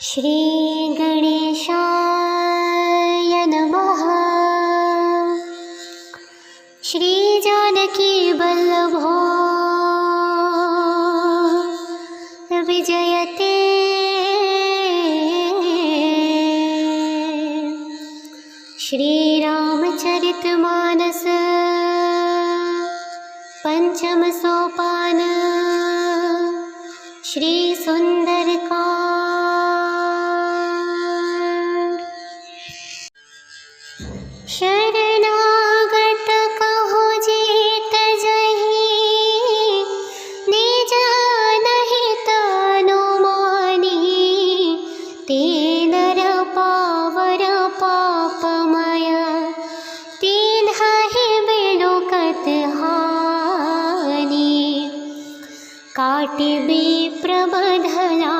श्री गणेशाय नमः। श्री जानकी वल्लभो विजयते। श्री रामचरितमानस पंचम सोपान। श्री सुंदरकांड। शरणागत कहो जीत जही, निज नहीं तनुमानी। तीन पावर पापमय, तीन ही बिलोकत हानि। काटि विप्रबधला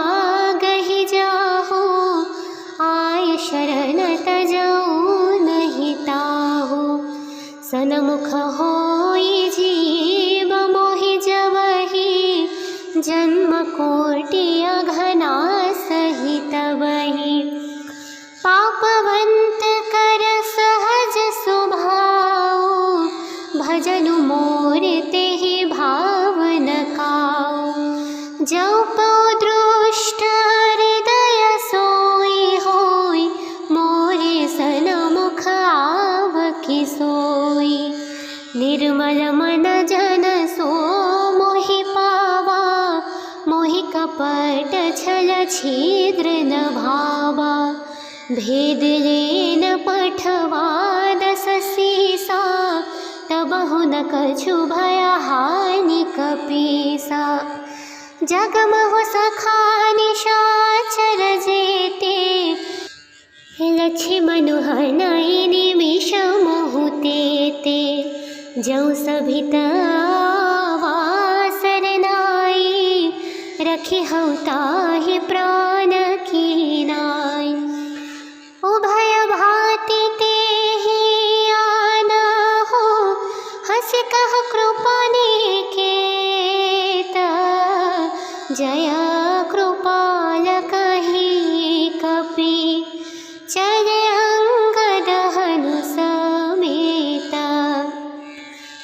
गहि जाहु, आय शरण तजऊ नहीं ताहु। सनमुख होई जीव मोहि जबहि, जन्म कोटि अघना सहित बहि। पापवंत कर सहज स्वभाव, भजनु मोर तेहि भावन काऊ। जो पौ दृष्ट हृदय सोई होई, मोरे सनमुख आवकी सोई। निर्मल मन जन सो मोहि पावा, मोहि कपट छल छिद्र न भावा। भेद लेन पठवा दस सीसा, तबहु न कछु भय हानि कपीसा। जगमहु सखा निशाचर जेते, लक्ष्मण हनहि निमिष मोहु तेते। जौ सभित आवासर नाई, रखि हौ ताहि प्राण की नाई। उभय भाति तेहि आना हो, हंसि कह कृपा निकेत। जय कृपाल कहि कपि, चले अंगद हनु समेत।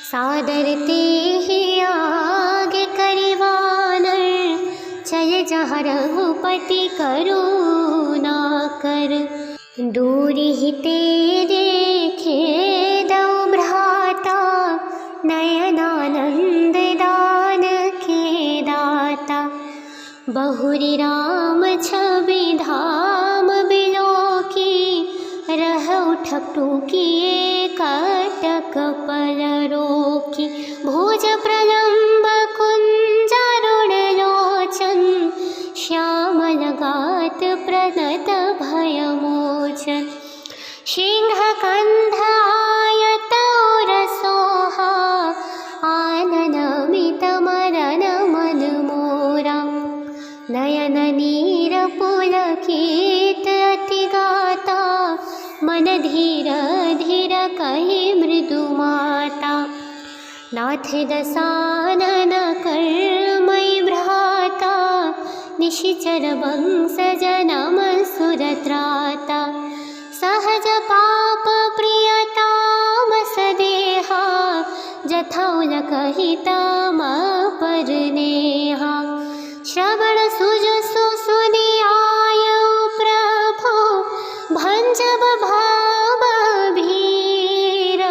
सादर तेहि आगे करिवानर, चल जहाँ रघुपति करुणा कर। दूरि ही ते देखे दौ भ्राता, नयनानंद दान के दाता। बहुरी राम छवि धाम बिलोकी, रहौ ठकटुकी कटक पल रोकी। भुज प्रलंब कुंजरुण लोचन, श्यामल गात प्रणत भयमोचन। सिंह कंध आयत और सोहा, आनन मित मरन मन मोरा। नयन नीर पुलकित अति गाता, मन धीर धीर कहि मृदु माता। नाथ दसानन कर्मय भ्राता, निशिचर वंश जनम सुरत्राता। सहज पाप प्रियताम सदेहा, जथौल कहिताम पर नेहा। श्रवण सुजसु सुनियायौ प्रभु, भंजब भाव भीर।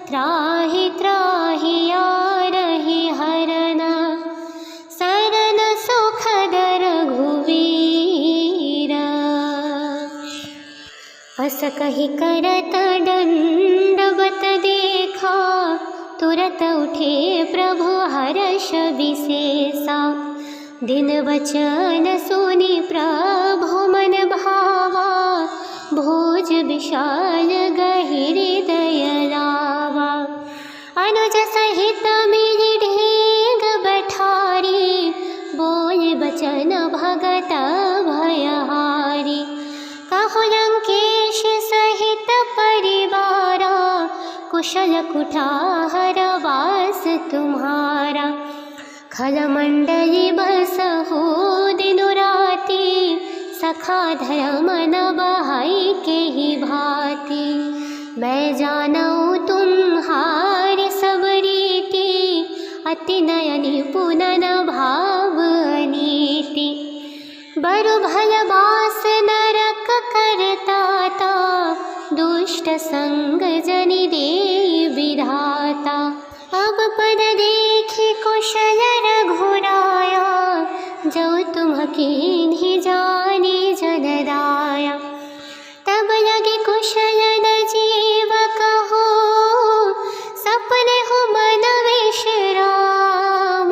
त्राहि त्राहि यारहि हरन, शरण सुखद रघुवीर। अस कहि करत दंडवत देखा, तुरत उठे प्रभु हर्ष विशेषा। दिन वचन सुनि प्रभु मन भावा, भोज विशाल गहिरि हृदय लावा। अनुज सहित मिलि ढीग बैठारी, बोल बचन भगत भयहारी। कहु लंकेश सहित परिवारा, कुशल कुठार वास तुम्हारा। खल मंडली बसहु दिनु राति, था धर्म न बहाई के ही भांति। मैं जानऊ तुम्हारी सब रीति, अति नयनी पुनन भाव अनीति। बरु भल बास नरक करता ता, दुष्ट संग जनि दे विधाता। अब पद देखि कुशल रघुराया, जो तुम कीन्हि जानी जनदाया। तब लगे कुशल न जीव कहो, सपने हो मन विश्राम।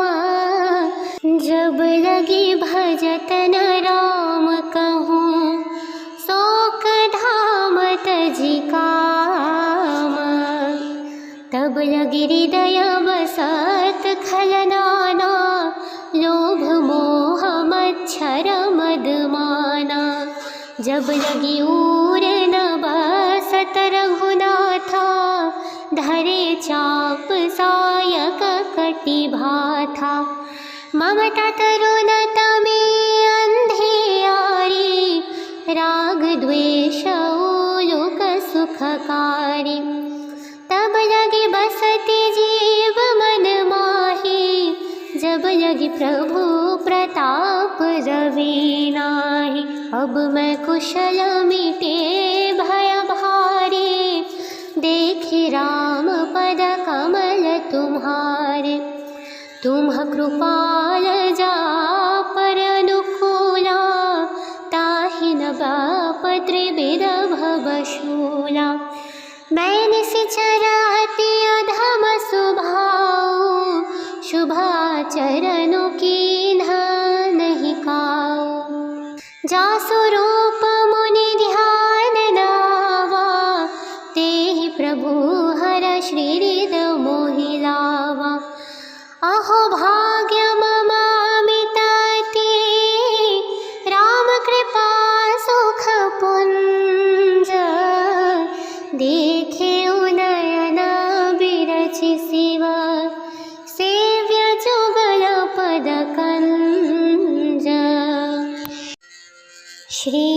जब लगी भजत न राम कहूँ, शोक धाम तजी काम। तब लगी हृदय बसत खलनाना, लोभ मोह मच्छर मदमाना। जब लगी ऊर न बसत रघुनाथा, धरे चाप सायक कटि भाथा। ममता तरुणता में अंधियारी, राग द्वेष लोक सुखकारी। तब लगी बसती जीव मन माही, जब लगी प्रभु प्रताप रवि नाही। अब मैं कुशल मिटे भय भारी, देखि राम पद कमल तुम्हारे। तुम कृपाल जा पर अनुकूला, ताहि न बाप त्रिविध भवशूला। मैं निशिचर अति अधम स्वभाव, शुभाचरण कीन्हा नहीं काऊ। जासु रूप मुनि ध्यान नावा, तेहि प्रभु हर श्रीहृद मोहि लावा। अहो भाग्य मम अमितति, राम कृपा सुख पुंज। देखे नयन बिरचि शिव, सेव्य जुगल पद कंज। श्री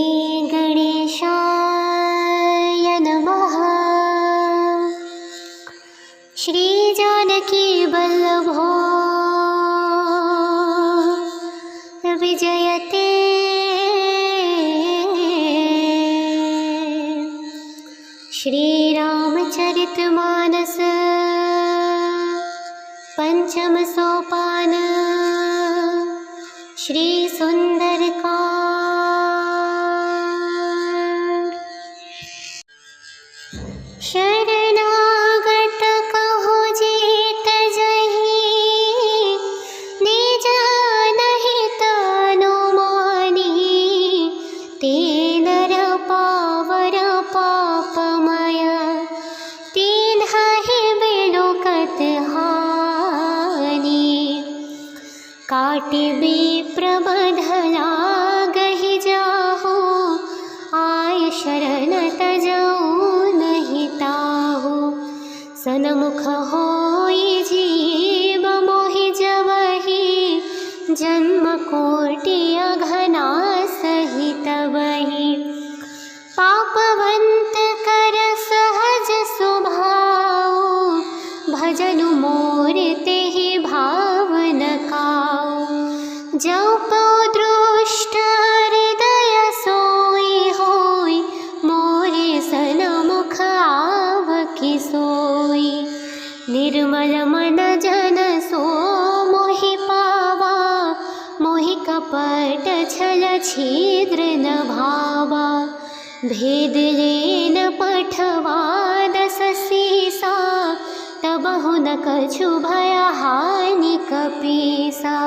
गणेशाय नमः। श्री जानकी वल्लभो विजयते। श्री रामचरितमानस पंचम सोपान, श्री सुंदरकांड। शरणागत कहो जीत जही, निज नहीं तनु मानी। ते नर पावर पापमय, तिन्हि बिलुकत हानि। काटि विप्र बधला गहि जाहु, आय शरण तजऊ नहीं ताहु। सनमुख होई जीव मोहि जबहि, जन्म कोटि अघना सहित बहि। पापवंत कर सहज स्वभाव, भजनु मोर तेहि भाव न काऊ। जो दृष्ट हृदय सोई होई, मोरे सनमुख आवकी सोई। निर्मल मन जन सो मोहि पावा, मोहि कपट छल छिद्र न भावा। भेद लेन पठवा दस सीसा, तबहु न कछु भय हानि कपीसा।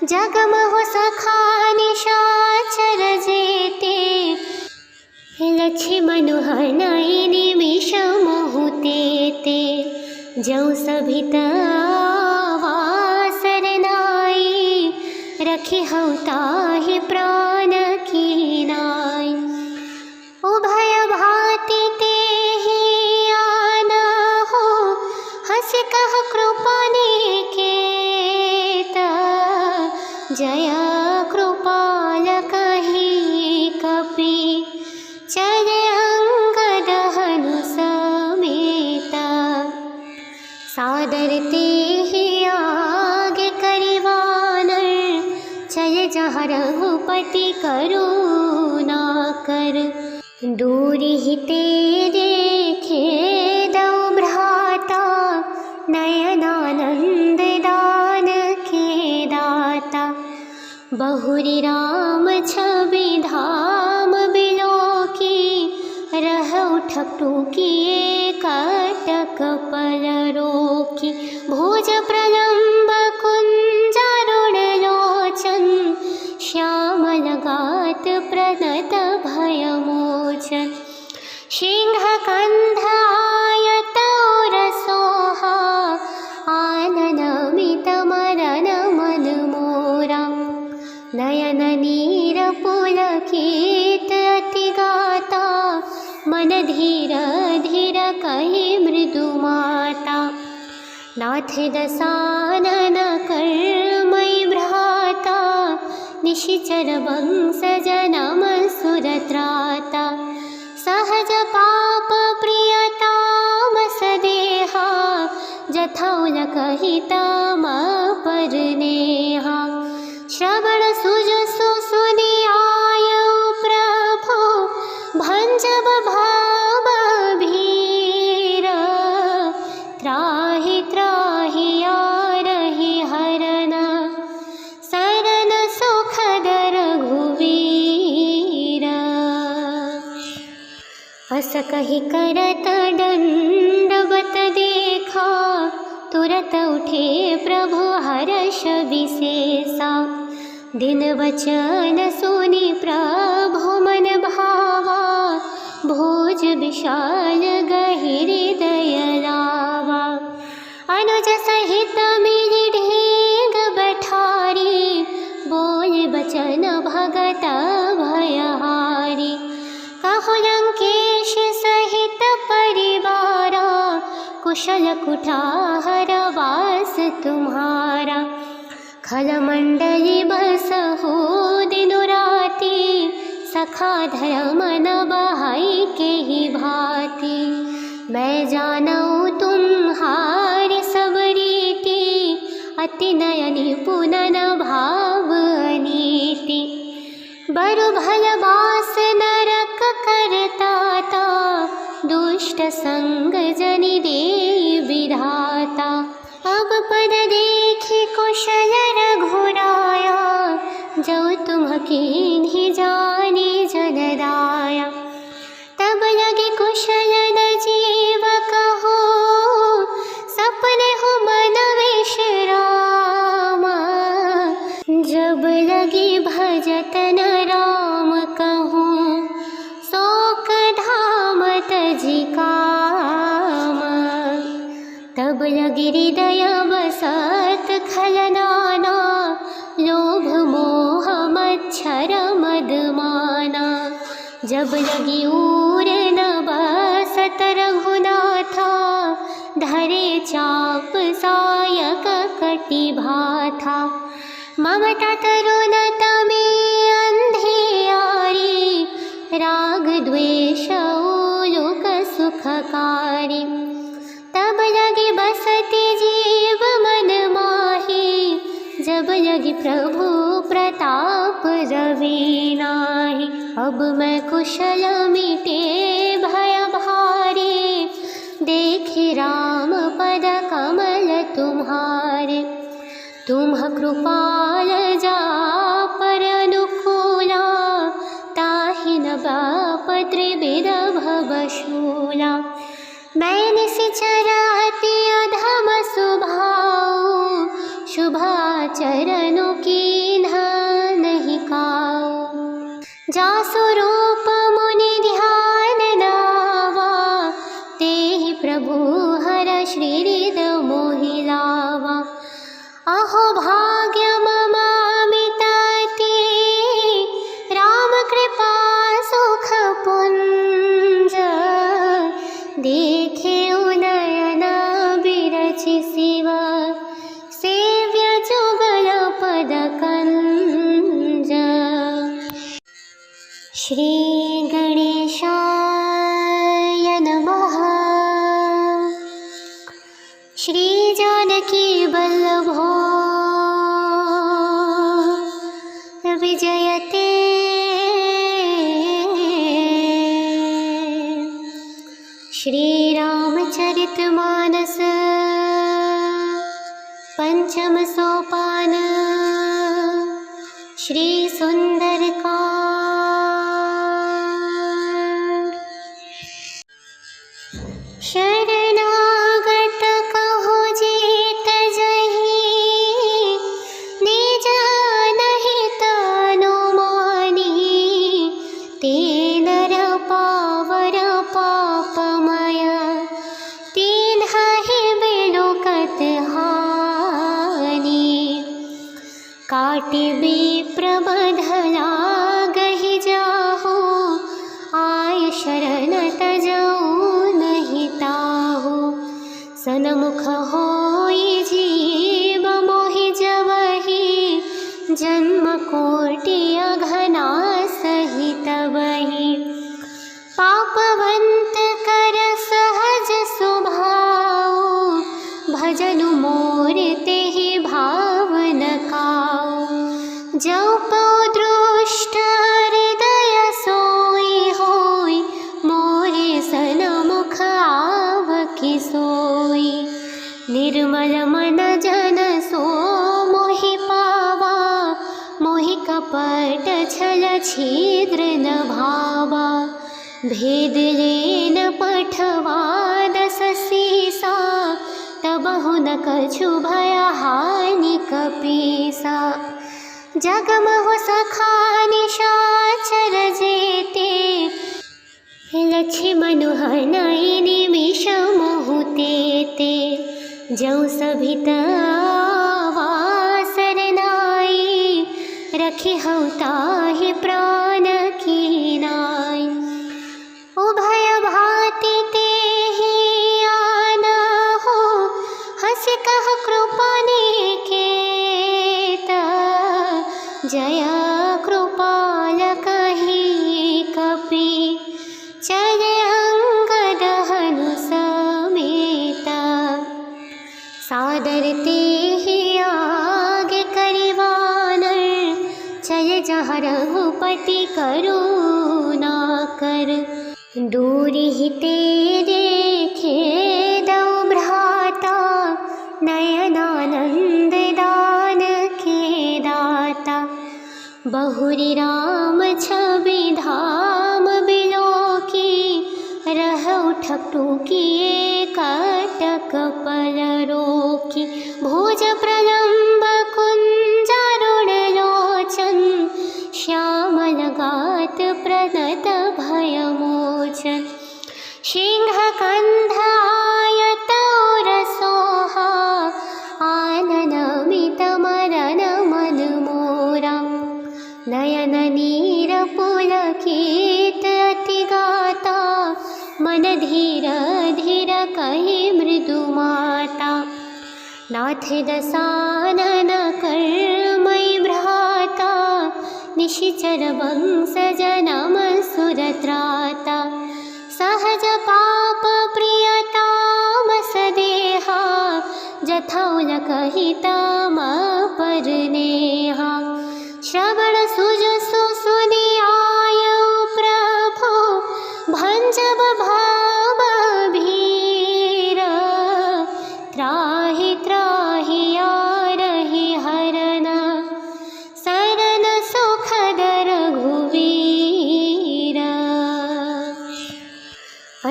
जगमहु सखा निशाचर जेते, लक्ष्मण हनई निमिष मोहु तेते। जौ सभित वासर नाई, रखि हऊ ताहि प्राण की नाई। उभय भांति तेहि आना हो, हंस कह कृपा निकेत। जय कृपाल कही रघुपति करुणा कर। दूरि हिते देखे दो भ्राता, नयनानंद दान के दाता। बहुरी राम छवि धाम बिलोकी, रहउ ठकटुकी कटक पल रोकी। भुज प्रलम्ब कुंजरुण लोचन, श्यामल गात प्रणत भयमोचन। सिंह कंठ आयत रसोहा, आननमित मरन मन मोरा। नयन नीर पुलकित अति गाता, मन धीर धीर कहि मृदु माता। नाथ दसानन कर्मि भ्राता, निशिचर वंश जनम सुरत्राता। सहज पाप प्रियताम सदेहा, जथौल कहितम परनेहा। श्रवण सुजसु सुनिआयउ प्रभु, भंजब भाव भीर। त्राहि त्राहि आरहि हरन, सरन सुखद रघुवीर। अस कहि करत दंडवत देखा, तुरत उठे प्रभु हर्ष विशेषा। दिन वचन सुनि प्रभु मन भावा, भोज विशाल गहिर हृदय लावा। अनुज सहित मिलि ढेग बठारी, बोल बचन भगत भयहारी। कहु लंकेश सहित परिवारा, कुशल कुठार वास तुम्हारा। खल मंडली बसहु दिनु राति, सखा धर्म न बहाई के ही भांति। मैं जानऊ तुम्हारी सब रीति, अति नयनि पुनन भाव अनीति। बरु भल बास नरक करताता, दुष्ट संग जनि देई विधाता। अब पद देखि कुशल रघुराया, जो तुम कीन्हि जानी जन दाया। तब लगे कुशल न जीव कहो, सपने हो मन विश्राम। जब लगी भजत न राम कहूँ, शोक धाम तजि काम। तब लगी हृदय बसत खलनाना, लोभ मोह मच्छर मदमाना। जब लगी उर न बसत रघुनाथा, धरे चाप सायक कटि भाथा। ममता तरुणत में अंधियारी, राग द्वेष ओलुक सुखकारी। तब लगी बसति जीव मन माही, जब लगी प्रभु प्रताप रवि नाहि। अब मैं कुशल मिटे भय भारी, देखि राम पद कमल तुम्हारे। तुम कृपाल जा पर अनुकूला, ताहि न बाप त्रिविध भवशूला। मैं निशिचर अति अधम स्वभाव, शुभाचरणु कीन्हा नहीं काऊ। जासु रूप मुनि ध्यान नावा, तेहि प्रभु हर श्रीहृद मोहि लावा। अहो भाग्य ममामित अति, राम कृपा सुख पुंज। देखे उनयन बिरचि शिव, सेव्य जुगल पद कंज। श्री गणेशाय नमः। श्री जानकी वल्लभो विजय। चिन्तयते श्रीरामचरितमानस पंचम सोपान श्री सुंदरकांड। शरणागत कहो जेत जहि निज नहीं तनु मानी ते नर पावर पापमय तिन्हि बिलोकत हानि काटि विप्रबधला गहि जाहु आय शरण तजऊ नहीं ताहु सनमुख होई जीव मोहि जवहि जन्म कोटि अघना सहित वही पापवंत कर सहज स्वभाव भजनु मोर तेहि भावन काऊ जो पौ दृष्ट हृदय सोई होई मोरे सनमुख आवकी सोई निर्मल मन जन सो मोहि पावा मोहि कपट छल छिद्र न भावा भेद लेन पठवा दस सीसा तबहु न कछु भय हानि कपीसा जगमहु सखा निशाचर जेते लक्ष्मणु हनई निमिष मोहु तेते जौ सभित आवासर नाई रखि हौ ताहि प्राण की नाई उभय भाति तेहि आना हो हंसि कह कृपा निकेत जय कृपाल कहि कपि चले अंगद हनु समेत सादर तेहि आगे करिवानर चले जहाँ रघुपति करुणा कर दूरि हिते देखे दौ भ्राता नयनानंद दान के दाता बहुरी राम छवि धाम बिलोकी रहौ ठकटुकी कटक पल रोकी भुज प्रलंब कुंजरुण लोचन श्यामल गात प्रणत भयमोचन सिंह कंधायत रसोहा आनन मित मरण मन मोरा नयन नीर पुलकित अति गाता मन धीर धीर कहि मृदु माता नाथ दसानन कर्मयि भ्राता निशिचर वंश जनम सुरत्राता सहज पाप प्रियताम सदेहा जथौल कहिताम परनेहा श्रवण सुजसु सुनियायौ प्रभु भंजब भाव भीर त्राहि त्राहि यारहि हरन सरन सुखद रघुवीर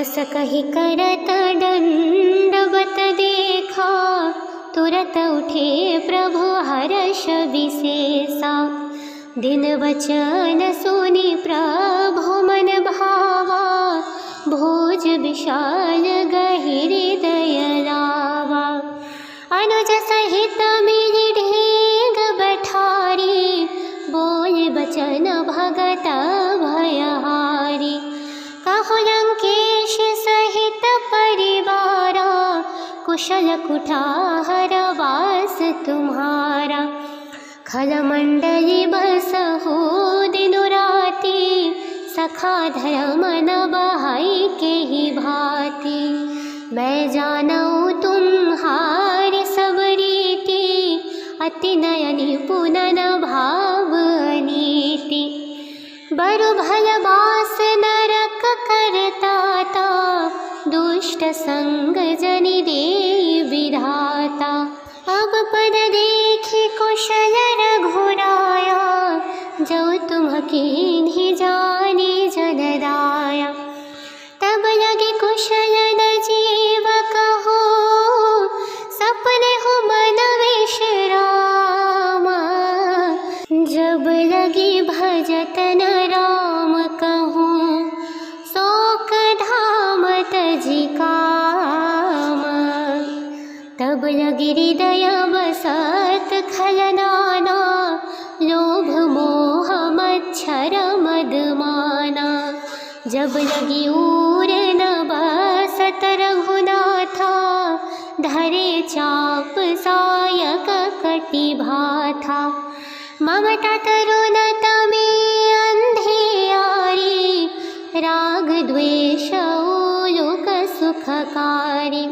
अस कहि करत दंडवत देखा तुरत उठे प्रभु हर्ष विशेषा दिन वचन सुनि प्रभु मन भावा भोज विशाल गहिरि दय लावा अनुज सहित मिलि ढेग बठारी बोल बचन भगत भयहारी कहु लंकेश सहित परिवारा कुशल कुठार वास तुम्हारा खल मंडली बसहु दिनु राति सखा धर्म न बहाई के ही भांति मैं जानऊ तुम्हारी सब रीति अति नयनि पुनन भाव अनीति मारु भलबास नरक करताता, दुष्ट संग जनि देई विधाता। अब पद देखि कुशल रघुराया, जो तुम कीन्हि जानी जनदाया। तब लगे कुशल न जीव कहो, सपने हो मन विश्रामा। जब लगी भजत न राम कहूँ, शोक धाम तजि कामा। तब लगी हृदय बसत खल नाना, लोभ मोह मच्छर मदमाना। जब लगी ऊर न बसत रघुनाथा, धरे चाप सायक कटि भाथा। ममता तरुणता में अंधियारी, राग द्वेष लोक सुखकारी।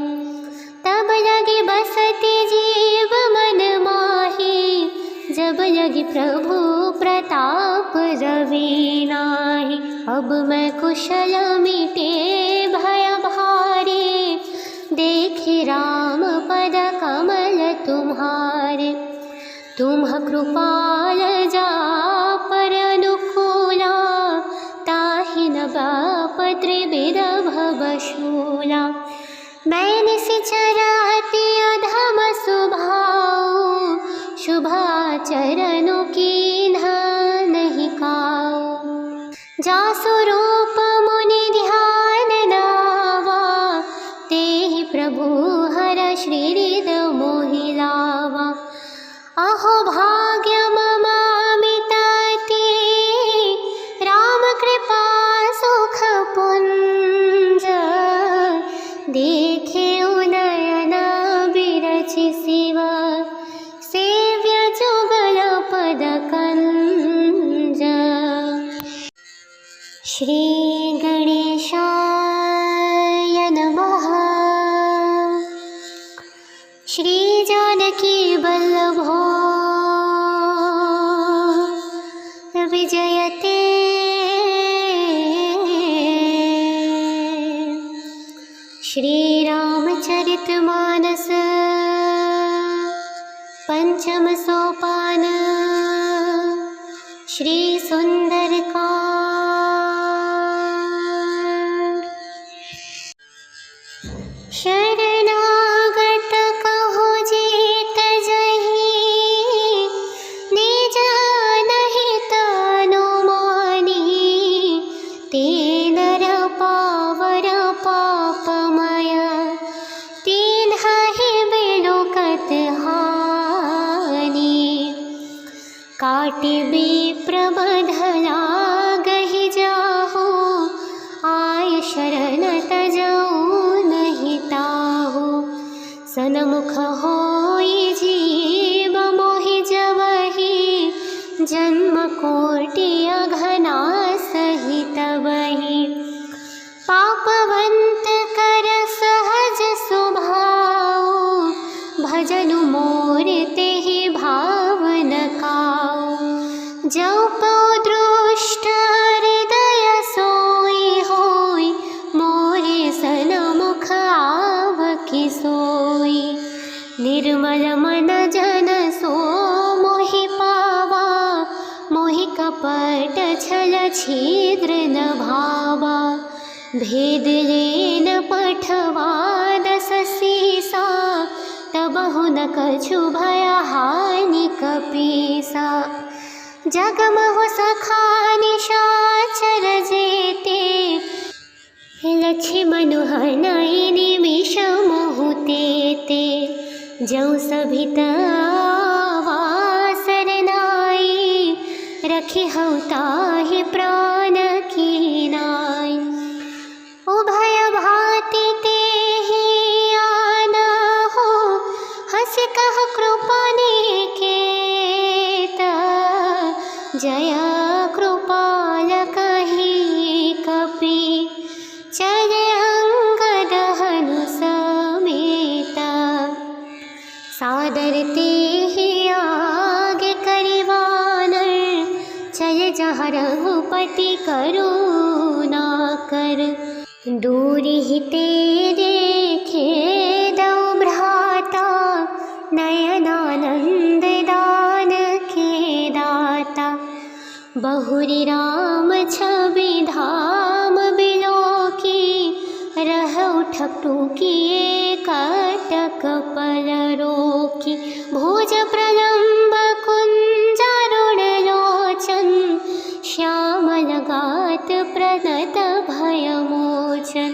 तब लगी बसति जीव मन माही, जब लगी प्रभु प्रताप रवि नाही। अब मैं कुशल मिटे भय भारी, देखि राम पद कमल तुम्हारे। तुम कृपाल जा पर अनुकूला, ताहि न बाप त्रिविध भवशूला। मैं निशिचर अति अधम स्वभाव, शुभाचरणु कीन्हा नहीं काऊ। जासु रूप मुनि ध्यान नावा, तेहि प्रभु हर श्रीहृद मोहि लावा। अहो भाग्य मम अमिताति, राम कृपा सुख पुंज। देखे नयन बिरचि शिव, सेव्य जुगल पद कंज। श्री गणेशाय नमः। श्री जानकी वल्लभो विजयते। श्री रामचरितमानस पंचम सोपान, श्री सुंदरकांड। शरणागत कहो जीत जहीं, निज नहीं तनुमानी। तीन पावर पापमय, तीन्हि बिलुकत हानि। काटि विप्र बधला गहि जाहु, आय शरण तजऊ नहीं ताहु। सनमुख होई जीव मोहि जबहि, जन्म कोटि अघना सहित बहि। पापवंत कर सहज स्वभाव, भजनु मोर तेहि भाव न काऊ। जो पौ दृष्ट हृदय सोई होई, मोरे सनमुख आवकी सोई। निर्मल मन जन सो मोहि पावा, मोहि कपट छल छिद्र न भावा। भेद लेन पठवा दस सीसा, तबहु न कछु भय हानि कपीसा। जगमहु सखा निशाचर जेते, लक्ष्मण हनहि निमिष मोहु तेते। जौ सभित आवासर नाई, रखि हऊ ताहि प्राण की नाई। उभय भाति तेहि आना हो, हंसि कह कृपा निकेत। जय कृपाल कहि कपि, चले अंगद हनु समेत। सादर तेहि आगे करि वानर, चल जहाँ रघुपति करुणा कर। दूरि ही ते देखे दो भ्राता, नयनानंद दान के दाता। बहुरी राम छवि धाम बिलोकी, रह उठक टूकी कटक पल रोकी। भुज प्रलंब कुंजरुण लोचन, श्यामल गात प्रणत भयमोचन।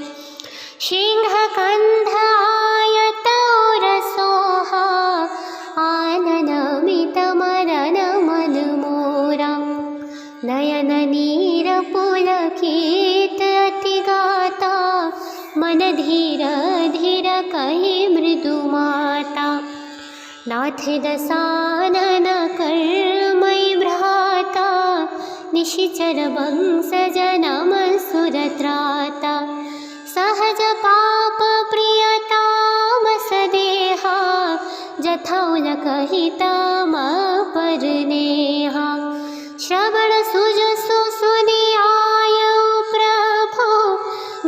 सिंह कंठ आयत और सोहा, आनन मित मरन मन मोरा। नयन नीर पुलकित अति गाता, मन धीर धीर कहि मृदु माता। नाथ दसानन कर्मि भ्राता, निशिचर वंश जनम सुरत्राता। सहज पाप प्रियताम सदेहा, जथौल कहिताम परनेहा। श्रवण सुजसु सुनियायु प्रभु,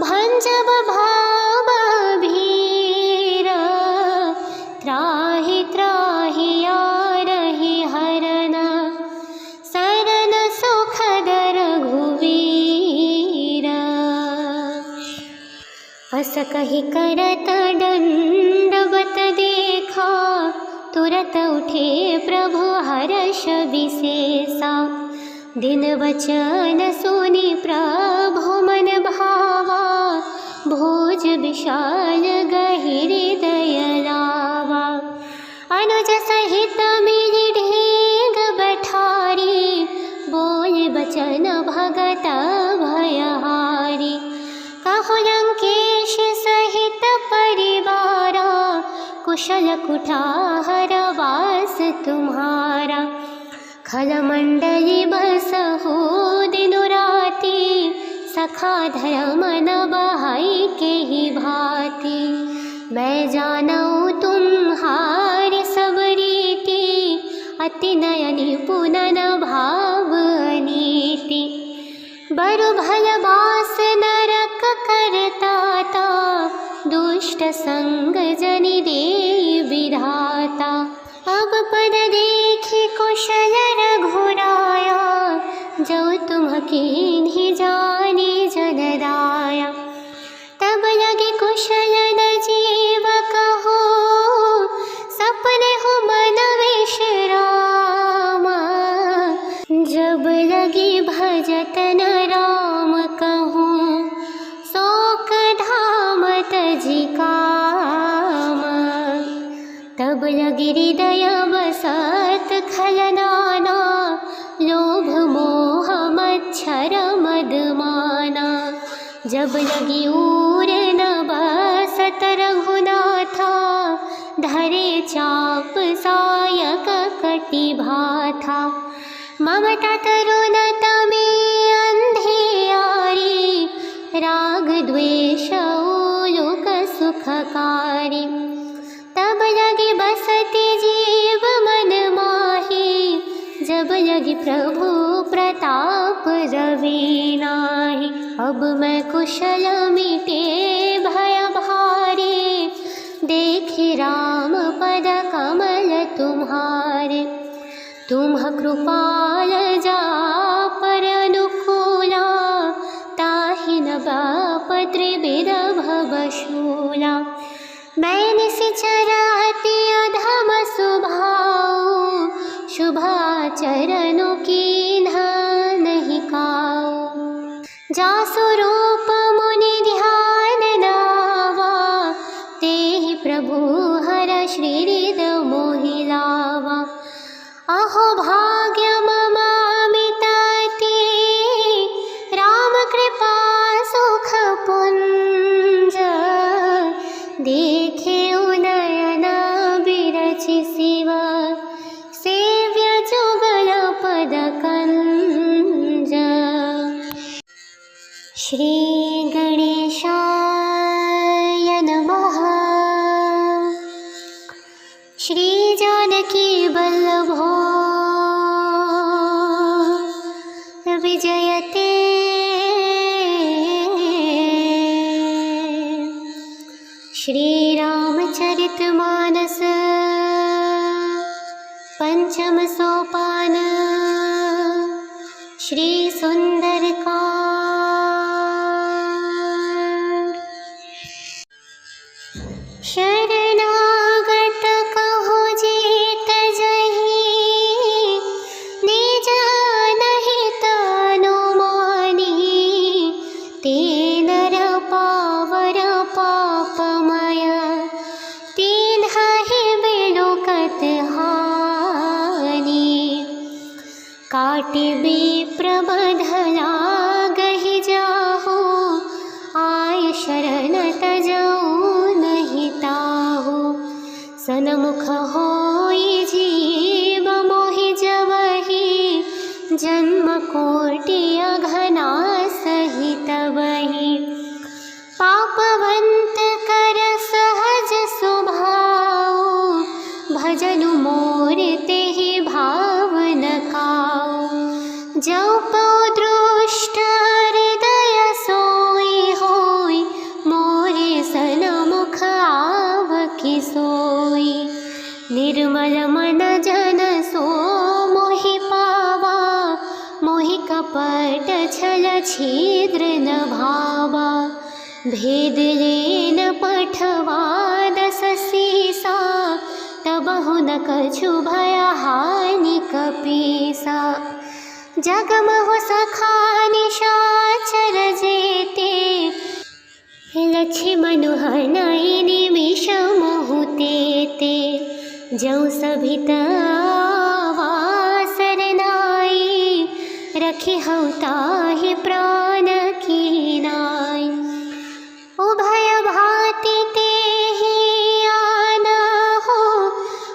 भंजब भाव भीर। त्राहि त्राहि यारहि हरन, सरन सुखद रघुवीर। अस कहि करत दंडवत देखा, तुरत उठे प्रभु हर्ष विशेषा। दिन वचन सुनि प्रभु मन भावा, भोज विशाल गहिर दयलावा। अनुज सहित मिलि ढीग बैठारी, बोल बचन भगत भयहारी। कहु लंकेश सहित परिवारा, कुशल कुठार वास तुम्हारा। खल मंडली बसहु दिनु राति, सखा धर्म न बहाई के ही भांति। मैं जानऊ तुम्हारी सब रीति, अति नयनि पुनन भाव अनीति। बरु भल बास नरक करताता, दुष्ट संग जनि देई विधाता। अब पद देखि कुशल रघुराया, जो तुम कीन्हि जानी जनदाया। तब लगे कुशल न जीव कहो, सपने हो मन विश्राम। जब लगी भजत न राम कहूँ, शोक धाम तजि काम। तब लगी हृदय बसत खलनाना, लोभ मोह मच्छर मदमाना। जब लगी ऊर न बसत रघुनाथा, धरे चाप सायक कटि भाथा। ममता तरुणत में अंधियारी, राग द्वेष उलूक सुखकारी। तब लगी बसती जीव मन माही, जब लगी प्रभु प्रताप रवि नाही। अब मैं कुशल मिटे भय भारी, देखि राम पद कमल तुम्हारे। तुम कृपाल जा पर अनुकूला, ताहि न बाप त्रिविध भवशूला। मैं निशिचर अति अधम स्वभाव, शुभाचरणों कीन्हा नहीं काऊ। जासु रूप मुनि ध्यान नावा, तेहि प्रभु हर श्रीहृद मोहि लावा। अहो भाग्य मम अमित अति, राम कृपा सुख पुंज। देखे नयन बिरचि शिव, सेव्य जुगल पद कंज। श्री गणेशाय नमः। श्री जानकी वल्लभो विजयते। श्रीरामचरितमानस पंचम सोपान श्री सुंदरकांड। शरणागत कहो जीत जही, निज अनहित अनुमानी। तीन नर पावर पापमय, तीन्हि बिलुकत हानि। काटि विप्र बंधला गहि जाहु, आय शरण तजऊ नहीं ताहु। सनमुख होई जीव मोहि जबहि, जन्म कोटि अघना सहित बहि। पापवंत कर सहज स्वभाव, भजनु मोर तेहि भाव न काऊ। जौ पौ दृष्ट हृदय सोई होई, मोरे सनमुख आवकी सोई। निर्मल मन जन सो मोहि पावा, मोहि कपट छल छिद्र न भावा। भेद लेन पठवा दस सीसा, तबहु न कछु भय हानि कपीसा। जगमहु सखा निशाचर जेते, लक्ष्मण हनई निमिष मोहु तेते। जौ सभित आवासर नाई, रखि हऊ ताहि प्राण की नाई। उभय भांति तेहि आना हो,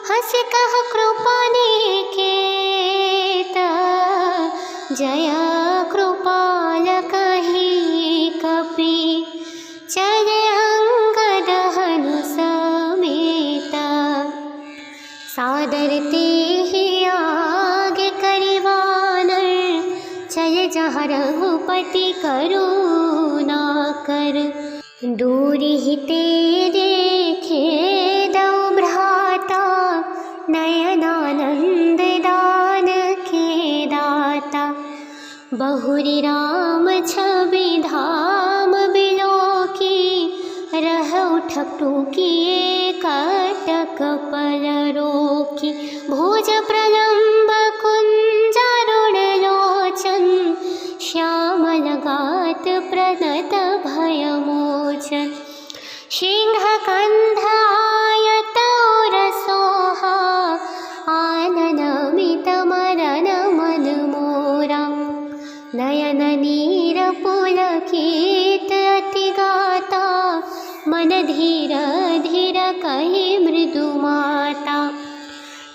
हंस कह कृपा निकेत। जय कृपाल कहि कपि, चले अंगद हनु समेत। सादर तेहि आगे करिवानर, चले जहाँ रघुपति करुणा कर। दूरि हिते देखे दौ भ्राता, नयनानंद दान के दाता। बहुरी राम छवि धाम बिलोकी, रहउ ठकटुकी कटक पल रोकी। भुज प्रलंब कुंजरुण लोचन, श्यामल गात प्रणत भय मोचन। सिंह कंध आयत और सोहा, आनन मित मरन मन मोरा। नयन नीर पुलकित अति गाता, मन धीर धीर कहि मृदु माता।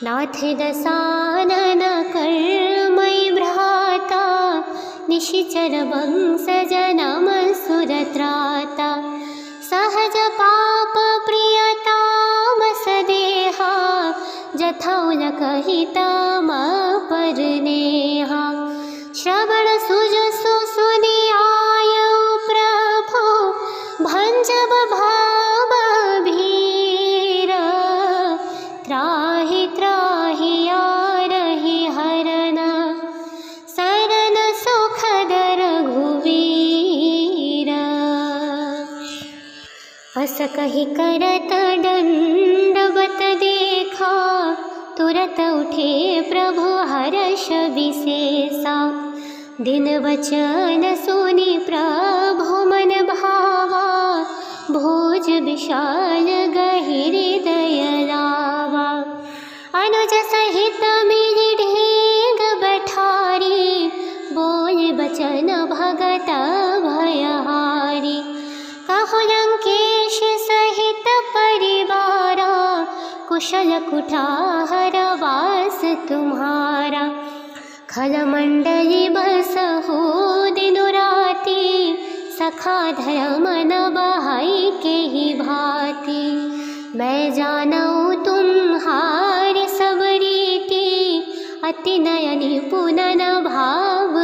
नाथ दसानन कर्मई भ्राता, निशिचर वंश जनम सुरत्राता। सहज पाप प्रियताम सदेहा, जथौल कहिताम पर नेहा। श्रवण सुजसु सुनियायउ प्रभु, भंजब भाव भीर। त्राहि त्राहि यारहि हरन, शरण सुखद रघुवीर। अस कहि करत दंडवत देखा, तुरत उठे प्रभु हर्ष विशेषा। दिन वचन सुनि प्रभु मन भावा, भोज विशाल गहिर दय लावा। अनुज सहित मिलि ढेग बठारी, बोल बचन भगत भयहारी। कहु लंकेश सहित परिवारा, कुशल कुठार वास तुम्हारा। खल मंडली बसहु दिनु राति, सखा धर्म न बहाई के ही भांति। मैं जानऊ तुम्हारी सब रीति, अति नयनी पुनन भाव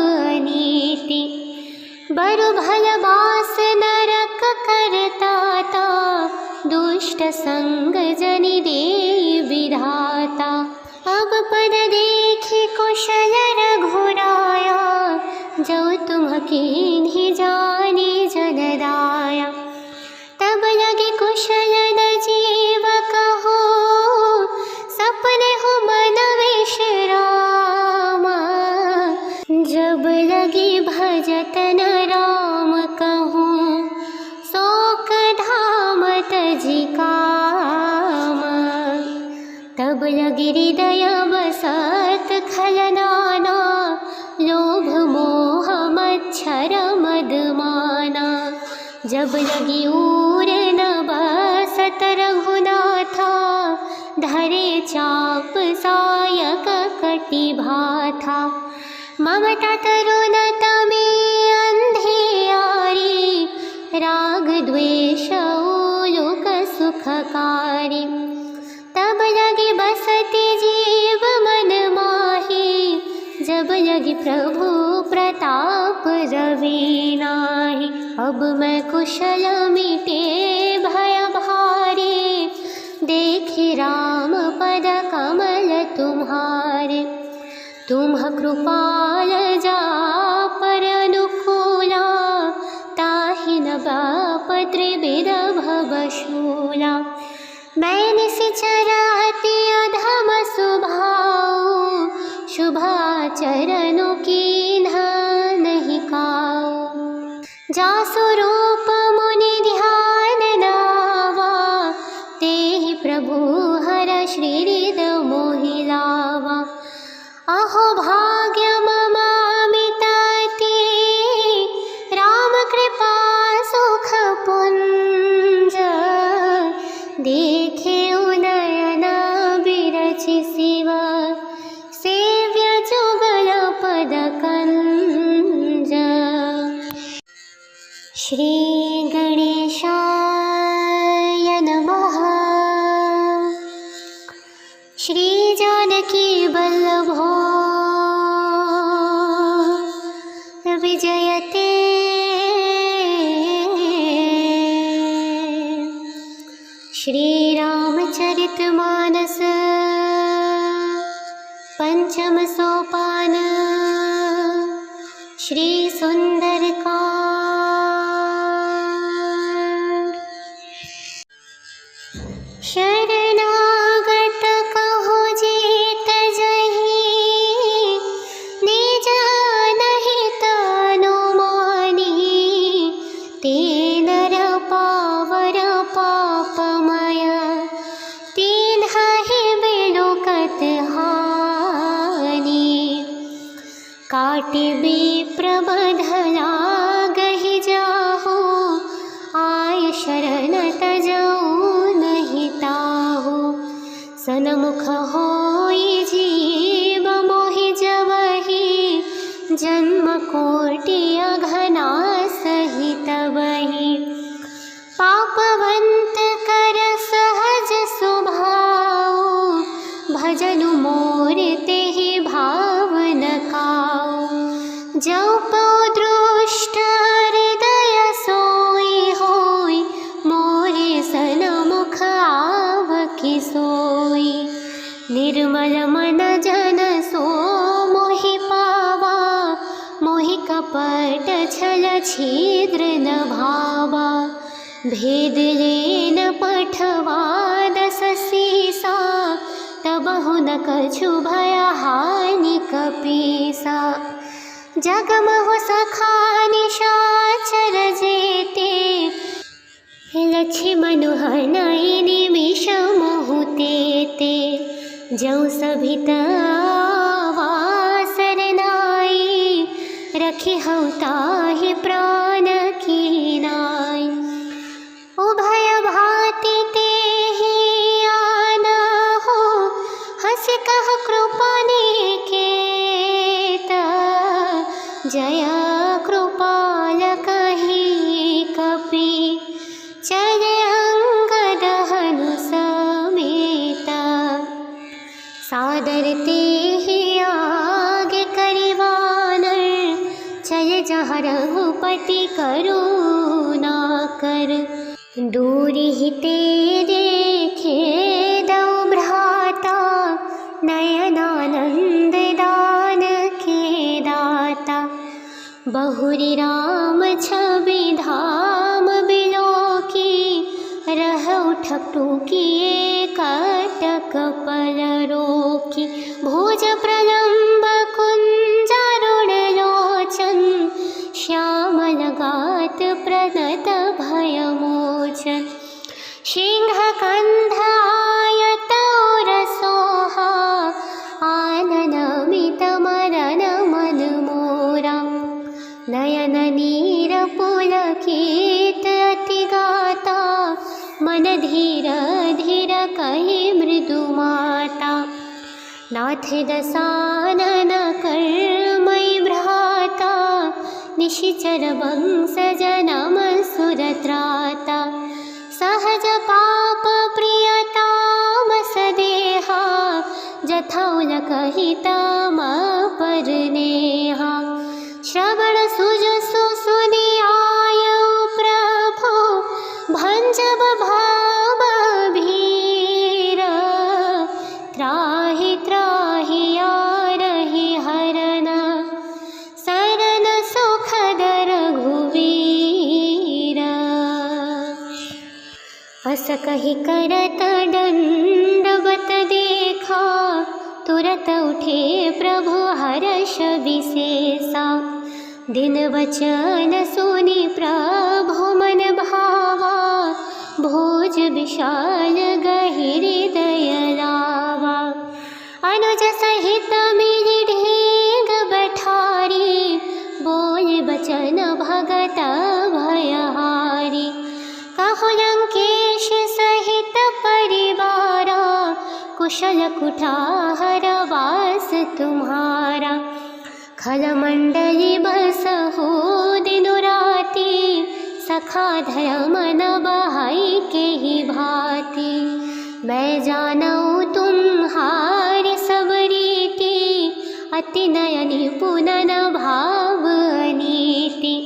नीति। बरु भल बास नरक करता ता, दुष्ट संग जनि दे विधाता। अब पद देखि कुशल रघुराया, जो तुम कीन्हि जाने जनदाया। तब लगे कुशल न जीव कहो, सपने हो मन विश्रामा। जब लगी भजत न राम कहूँ, शोक धाम तजि कामा। तब लगी हृदय बसत खलनाना, लोभ मोह मच्छर मदमाना। जब लगी ऊर न बसत रघुनाथा, धरे चाप सायक कटि भाथा। ममता तरुणत में अंधियारी, राग द्वेष ओलुक सुखकारी। तब लगी बसति जीव मन माही, जब लगी प्रभु प्रताप रवि नाहि। अब मैं कुशल मिटे भय भारी, देखि राम पद कमल तुम्हारे। तुम्ह कृपाल जा पर अनुकूला, ताहि न बाप त्रिविध भवशूला। मैं निशिचर अति अधम स्वभाव, शुभाचरण कीन्हा नहीं काऊ। जासु रूप मुनि ध्यान नावा, तेहि प्रभु हर श्रीहृद मोहि लावा। अहो भाग्य मम अमित अति, राम कृपा सुख पुंज। देखे नयन बिरचि शिव, सेव्य जुगल पद कंज। श्री गणेशाय नमः। श्री जानकी वल्लभो विजयते। श्री रामचरितमानस पंचम सोपान, श्री सुंदरकांड। शरणागत कहो जीत जही, निज नहीं तनु मानी। ते नर पावर पापमय, तिन्हि बिलुकत हानि। काटि विप्र बधला गहि जाहु, आय शरण तजऊ नहीं ताहु। सनमुख होई जीव मोहि जवहि, जन्म कोटि अघना सहित वही। पापवंत कर सहज स्वभाव, भजनु मोर तेहि भाव न काऊ। जो पौ दृष्ट हृदय सोई होई, मोरे सनमुख आवकी सोई। निर्मल मन जन सो मोहि पावा, मोहि कपट छल छिद्र न भावा। भेद लेन पठवा दस सीसा, तबहु न कछु भय हानि कपीसा। जगमहु सखा निशाचर जेते, लक्ष्मणु हनहि निमिष मोहु तेते। जौ सभित आवासर नाई, रखिहउ ताहि प्राण की नाई। उभय भांति तेहि आना हो, हंसि कह कृपा निकेत। जय कृपाल कहि कपि, चले अंगद हनु समेत। सादर तेहि जहाँ रघुपति करुणा कर। दूरि हिते देखे दौ भ्राता, नयनानंद दान के दाता। बहुरी राम छवि धाम बिलोकी, रहउ ठकटुकी कटक पल रोकी। भुज प्रलम्ब कुंजरुण लोचन, श्यामल गात प्रणत भयमोचन। सिंह कंठ आयत और सोहा, आनन अमित मरन मन मोरा। नयन नीर पुलकित अति गाता, मन धीर धीर कहि मृदु माता। नाथ दसानन कर्मय भ्राता, निशिचर वंश जनम सुर त्राता। सहज पाप प्रियताम सदेहा, जथौल कहिताम पर नेहा। श्रवण सुजसु सुनिआयौ प्रभु, भंजब भाव भीर। त्राहि त्राहि आरहि हरन, सरन सुखद रघुवीर। अस कहि करत दंडवत देखा, तुरत उठे प्रभु हर्ष विशेषा। दिन वचन सुनि प्रभु मन भावा, भोज विशाल गहिर दय लावा। अनुज सहित मिलि ढेग बठारी, बोले बचन भगत भयहारी। कहु लंकेश सहित परिवारा, कुशल कुठार वास तुम्हारा। खल मंडली बसहु दिनु राति, सखा धर्म न बहाई के ही भांति। मैं जानऊ तुम्हारी सब रीति, अति नयनि पुनन भाव अनीति।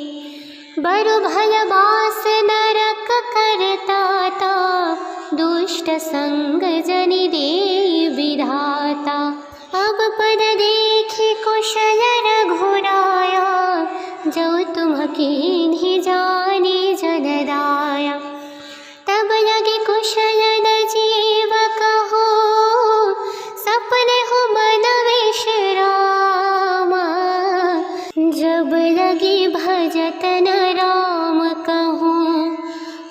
बरु भल बास नरक करताता, दुष्ट संग जनि देई विधाता। अब पद देखि कुशल रघुराया, जो तुम कीन्हि जानी जन दाया। तब लगे कुशल न जीव कहो, सपने हो मन विश्राम। जब लगी भजत न राम कहूँ,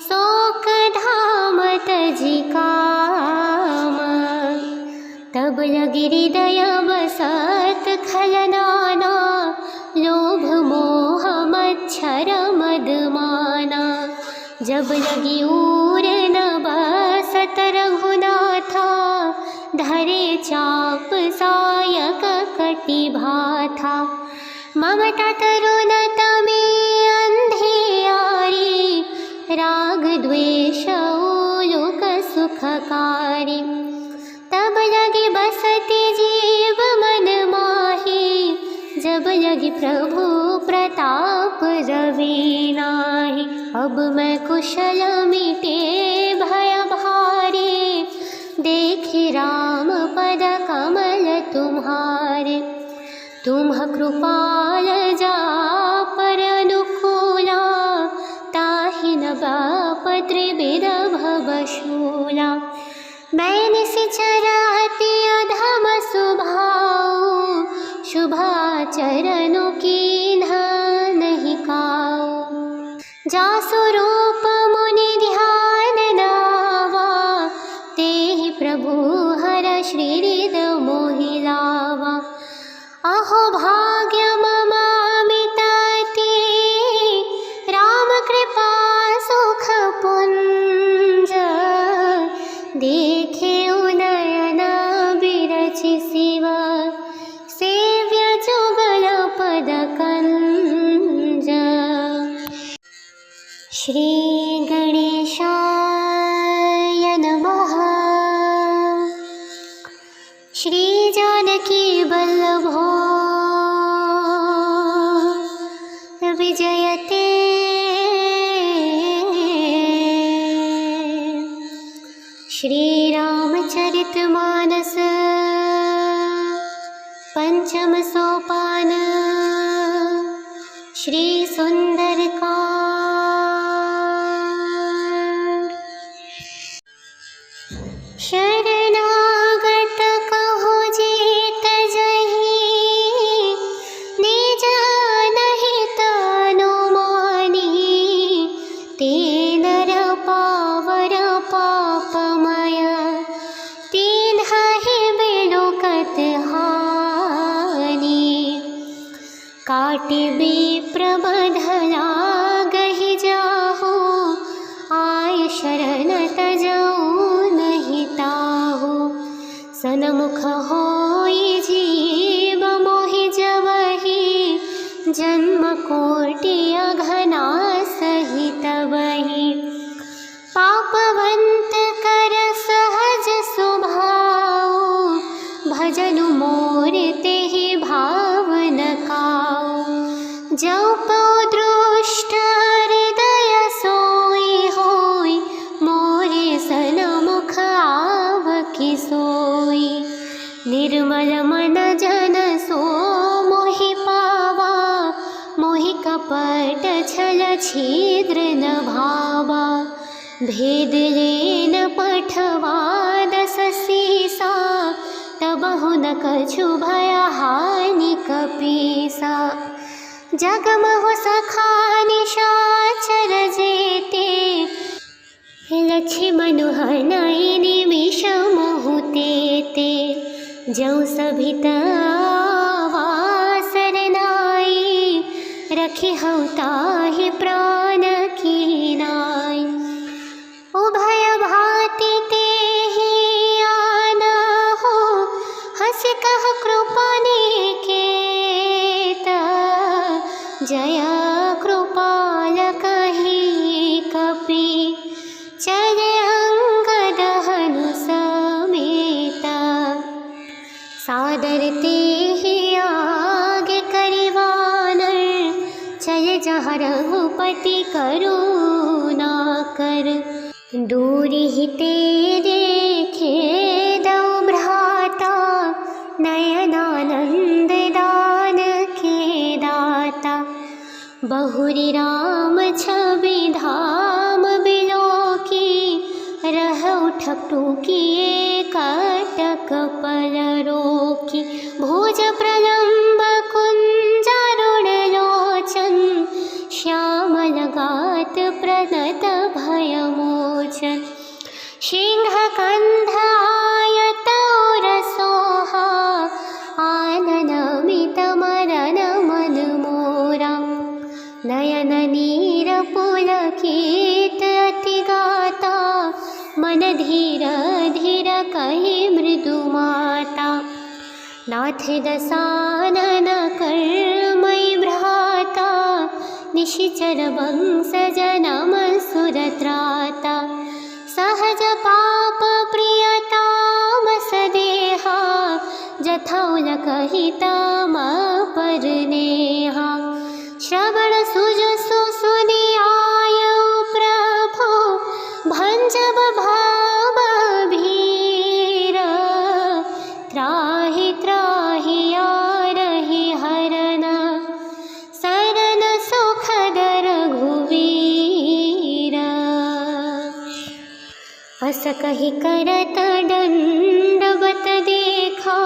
शोक धाम तजि काम। तब लगी हृदय बसत खल नाना, लोभ मोह मच्छर मदमाना। जब लगी ऊर न बसत रघुनाथा, धरे चाप सायक कटि भाथा। ममता तरुणता में अंधियारी, राग द्वेष लोक सुखकारी। तब लगी बसती जीव मन माही, जब लगी प्रभु प्रताप रवि नाही। अब मैं कुशल मिटे भय भारी, देखि राम पद कमल तुम्हारे। तुम कृपाल जा पर अनुकूला, ताहि न बाप त्रिविध भवशूला। मैं निशिचर अति अधम स्वभाव, शुभाचरणों कीन्हा नहीं काऊ। जासु रूप मुनि ध्यान नावा, तेहि प्रभु हर श्रीहृद मोहि लावा। अहो भाग्य मम अमिताति, राम कृपा सुख पुंज। देखे नयन बिरचि शिव, सेव्य जुगल पद कंज। श्री गणेशाय नमः। श्री जानकी वल्लभो विजयते श्रीरामचरितमानस पंचम सोपान श्री सुंदरकांड। शरणागत कहो जीत जही, निज अनहित अनुमानी, तीन नर पावर पापमय, तीन्हि बिलोकत हानि। काटि विप्र बंधना गहि जाहु, आय शरण तजऊ नहीं ताहु। सनमुख होई जीव मोहि जबहि, जन्म कोटि अघना सहित बहि। पापवंत कर सहज स्वभाव, भजनु मोर तेहि भावन काऊ। जौ पौ दृष्ट हृदय सोई होई, मोरे सनमुख आवकी सोई। निर्मल मन जन सो मोहि पावा, मोहि कपट छल छिद्र न भावा। भेद लेन पठवा दस सीसा, तबहु न कछु भय हानि कपीसा। जगमहु सखा निशाचर जेते, लक्ष्मण हनहि निमिष मोहु तेते। जौ सभित आवासर नाई, रखिहउ ताहि प्राण की नाई। उभय भांति तेहि आनहु, हंसि कह कृपा निकेत। जय कृपाल कहि कपि, चले अंगद हनु समेत। सादर तेहि आगे करि वानर, चले जहाँ रघुपति करुणा कर। दूरिहि ते देखे दौ भ्राता, नयनानंद दान के दाता। बहुरी राम छवि धाम बिलोकी, रहउ ठकटुकिए कटक पल रोकी। भुज प्रलंब कुंजरुण लोचन, श्यामल गात प्रणत भयमोचन। सिंह कंध आयत और सोहा, आनन मित मरन मन मोरा। नयन नीर पुलकित अति गाता, मन धीर धीर कहि मृदु माता। नाथ दसानन कर्मय भ्राता, निशिचर वंश जनम सुरत्राता। सहज पाप प्रियताम सदेहा, जथौल कहिताम पर नेहा। श्रवण सुजसु सुनिआयउ प्रभु, भंजब भाव भीर। त्राहि त्राहि आरहि हरन, शरण सुखद रघुवीर। अस कहि करत दंडवत देखा,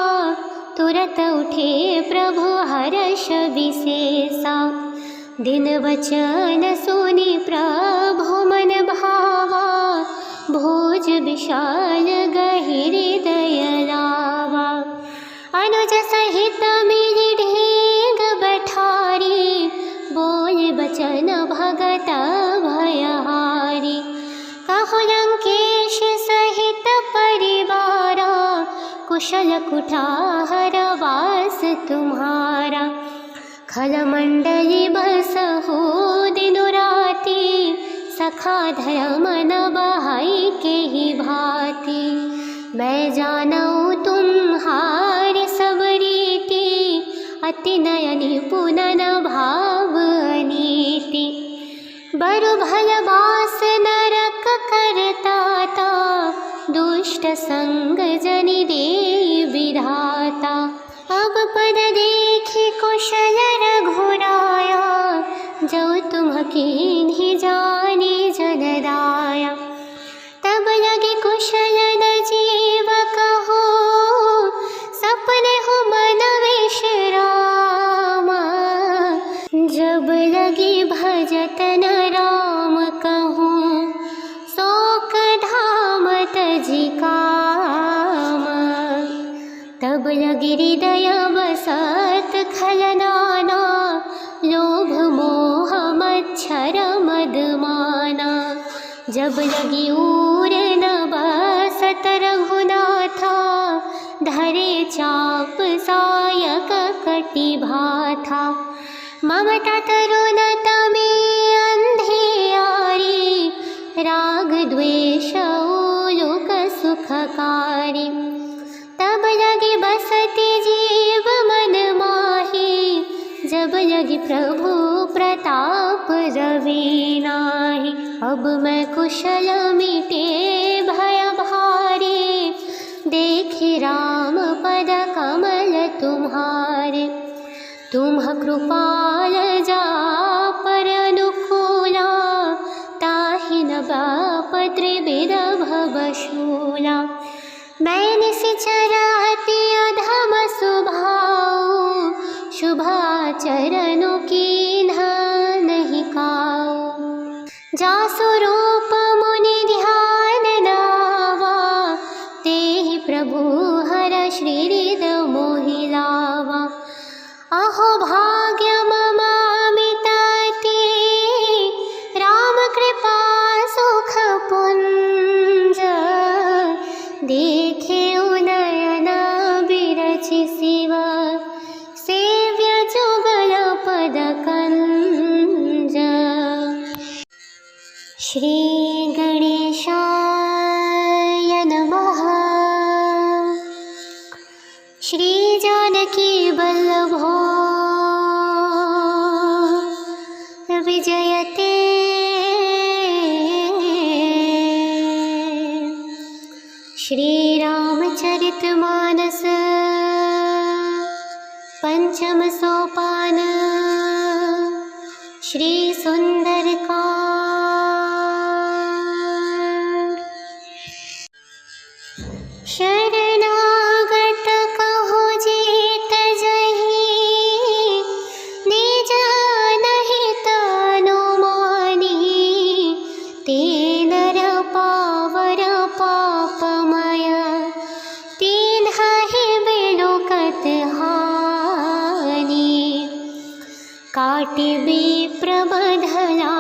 तुरत उठे प्रभु हर्ष विशेषा। दिन वचन सुनि प्रभु मन भावा, भोज विशाल गहिरि हृदय लावा। अनुज सहित मिलि ढीग बैठारी, बोल बचन भगत भयहारी। कहु लंकेश सहित परिवारा, कुशल कुठार वास तुम्हारा। खल मंडली बसहु दिनु राति, सखा धर्म न बहाई के ही भांति। मैं जानऊ तुम्हारी सब रीति, अति नयनि पुनन भावनी। मरु भल बास नरक करताता, दुष्ट संग जनि दे विधाता। अब पद देखि कुशल रघुराया, जो तुम कीन्हि जाने जन दाया। तब लगे कुशल न जीव कहो, सपने हो मन विश्राम। जब लगी भजत न राम कहूँ, शोक धाम तजि काम। तब लगी हृदय बसत खलनाना, लोभ मोह मच्छर मदमाना। जब लगी ऊर न बसत रघुनाथा, धरे चाप सायक कटि भाथा। ममता तरुणत में अंधियारी, राग द्वेष उलूक सुखकारी। तब लगी बसती जीव मन माही, जब लगी प्रभु प्रताप रवि नाहि। अब मैं कुशल मिटे भय भारी, देखि राम पद कमल तुम्हारे। तुम कृपाल जा पर अनुकूला, ताहि न बाप त्रिविध भवशूला। मैं निश्चर अति अधम स्वभाव, शुभाचरण कीन्हा नहीं काऊ। जासु रूप मुनि ध्यान नावा, तेहि प्रभु हर श्रीहृद मोहि लावा। अहो भाग्य मम अमित अति, राम कृपा सुख पुंज। देखे नयन बिरचि शिव, सेव्य जुगल पद कंज। श्री गणेशाय नमः। श्री जानकी वल्लभो विजयते। श्री रामचरितमानस पंचम सोपान, श्री सुंदरकांड। शरणागत कहो जीत जहीं, निज अनहित अनुमानी। ते नर पावर पापमय, तिन्हि बिलुकत हानि। काटि विप्र बधला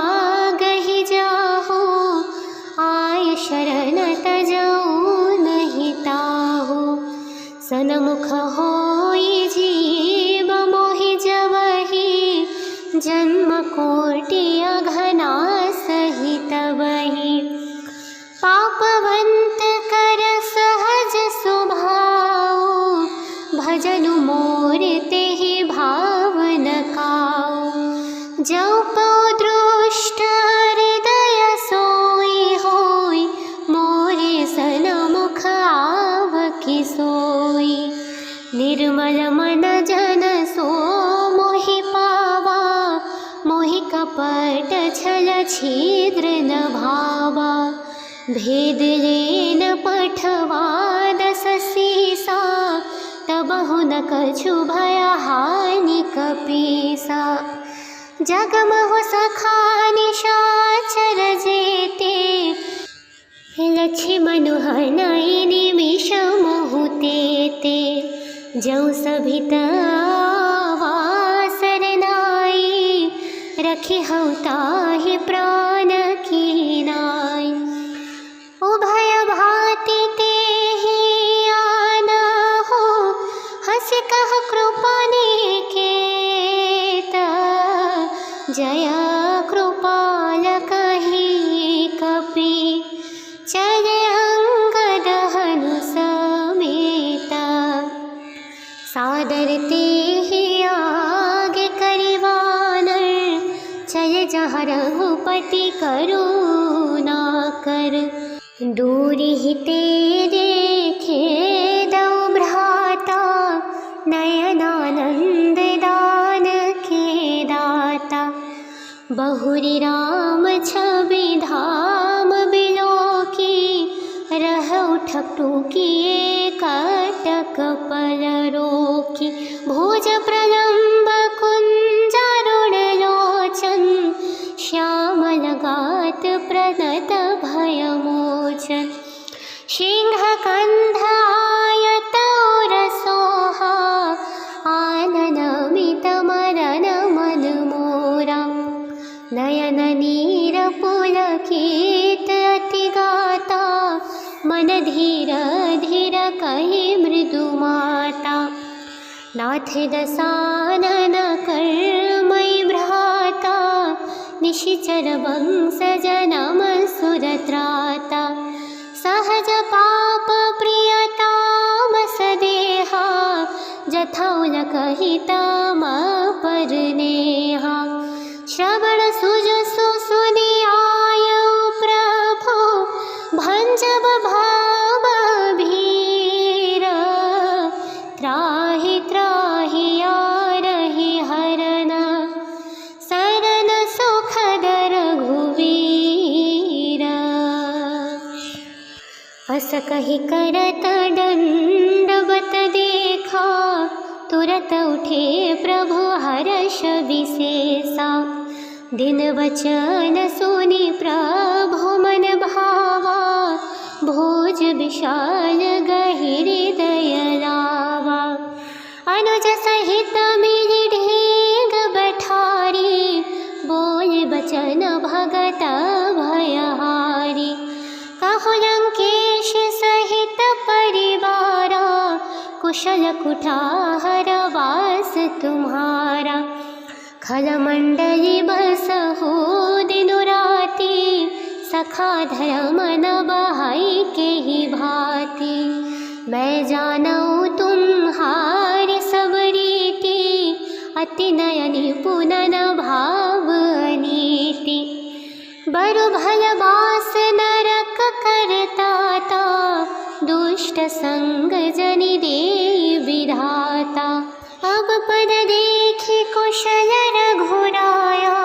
गहि जाहु, आय शरण तजऊ नहीं ताहु। सनमुख होई जीव मोहि जबहि, जन्म कोटि अघना सहित बहि। पापवंत कर सहज स्वभाव, भजनु मोर तेहि भाव न काऊ। जो पौदृष्ट हृदय सोई होई, मोरे सनमुख आवकी सोई। निर्मल मन जन सो मोहि पावा, मोहि कपट छल छिद्र न भावा। भेद लेन पठवा दस सीसा, तबहु न कछु भय हानि कपीसा। जगमहु सखा निशाचर जेते, लक्ष्मण हनई निमिष मोहु तेते। जौ सभित वासर नाई, रखि हऊ ताहि प्राण की नाई। उभय भांति तेहि आना हो, हंस कह कृपा निकेत। जय कृपाल कहि कपि, चले अंगद हनु समेत। सादर तेहि आगे करिवानर, चल जहाँ रघुपति करुणा कर। दूरी ही ते देखे दो भ्राता, नयनानंद दान के दाता। बहुरी राम छवि धाम बिलोकी, रह उठक टूकी कटक पल रोकी। भुज प्रलंब कुंजरुण लोचन, श्यामल गात प्रणत भयमोचन। सिंह कंध आयत रसोहा, आननमित मरन मन मोरा। नयन नीर पुलकित अति गाता, मन धीर धीर कहि मृदु माता। नाथ दसानन कर्मयि भ्राता, निशिचर वंश जनम सुरत्राता। सहज पाप प्रियताम सदेहा, जथौल कहिता परनेहा। श्रवण सुजसु सुनियायु प्रभु, भंजब भाव भीर। त्राहि त्राहि यारहि हरन, सरन सुखद रघुवीर। अस कहि करत दंडवत देखा, तुरत उठे प्रभु हर्ष विशेषा। दिन वचन सुनि प्रभु मन भावा, भोज विशाल गहिर हृदय लावा। अनुज सहित मिलि ढेग बैठारी, बोल बचन भगत भयहारी। कहु लंकेश सहित परिवारा, कुशल कुठार वास तुम्हारा। खल मंडली बसहु दिनु राति, सखा धर्म न बहाई के ही भांति। मैं जानऊ तुम्हारी सब रीति, अति नयनि पुनन भाव अनीति। बरु भल बास नरक करताता, दुष्ट संग जनि देई विधाता। अब पद देखि कुशल रघुराया,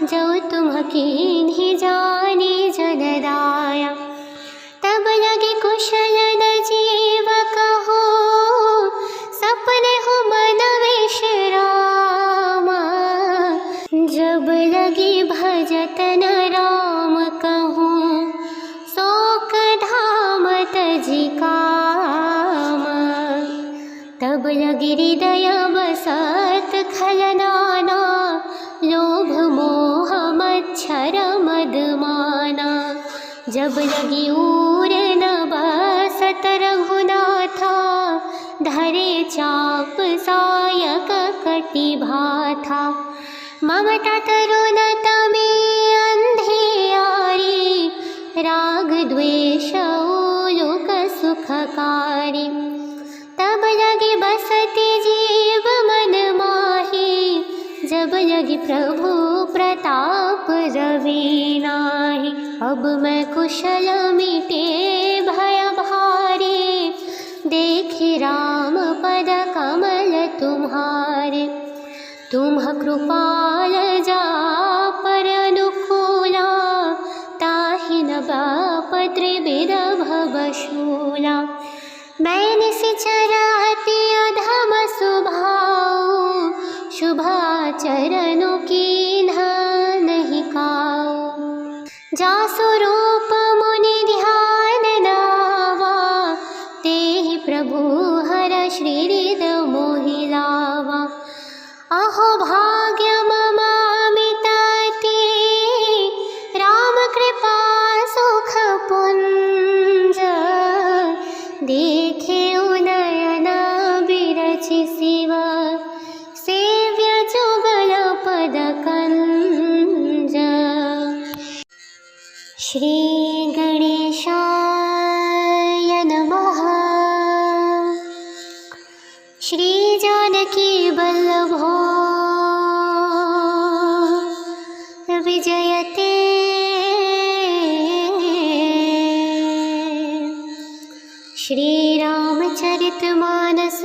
जो तुम कीन्हि जानी जनदाया। तब लगे कुशल न जीव कहो, सपने हो मन विश्रामा। जब लगी भजत न राम कहूँ, शोक धाम तजि काम। तब लगी हृदय बसत खलनाना, लोभ मोह मच्छर मदमाना। जब लगी ऊर न बसत रघुनाथा, धरे चाप सायक कटि भाथा। ममता तरुणत में अंधियारी, राग द्वेष ओलुक सुखकारी। तब लगी बसति जीव मन माही, जब लगी प्रभु प्रताप रवि नाहि। अब मैं कुशल मिटे भय भारी, देखि राम पद कमल तुम्हारे। तुम कृपाल जा पर अनुकूला, ताहि न बाप त्रिविध भवशूला। मैं निशिचर अति अधम स्वभाव, शुभाचरणु कीन्हा नहीं काऊ। जासु रूप मुनि ध्यान नावा, तेहि प्रभु हर श्रीहृद मोहि लावा। अहो भाग्य ममामित अति, राम कृपा सुख पुंज। देखे उनयन बिरचि शिव, सेव्य जुगल पद कंज। श्री गणेशाय नमः। श्री जानकी वल्लभो विजयते श्रीरामचरितमानस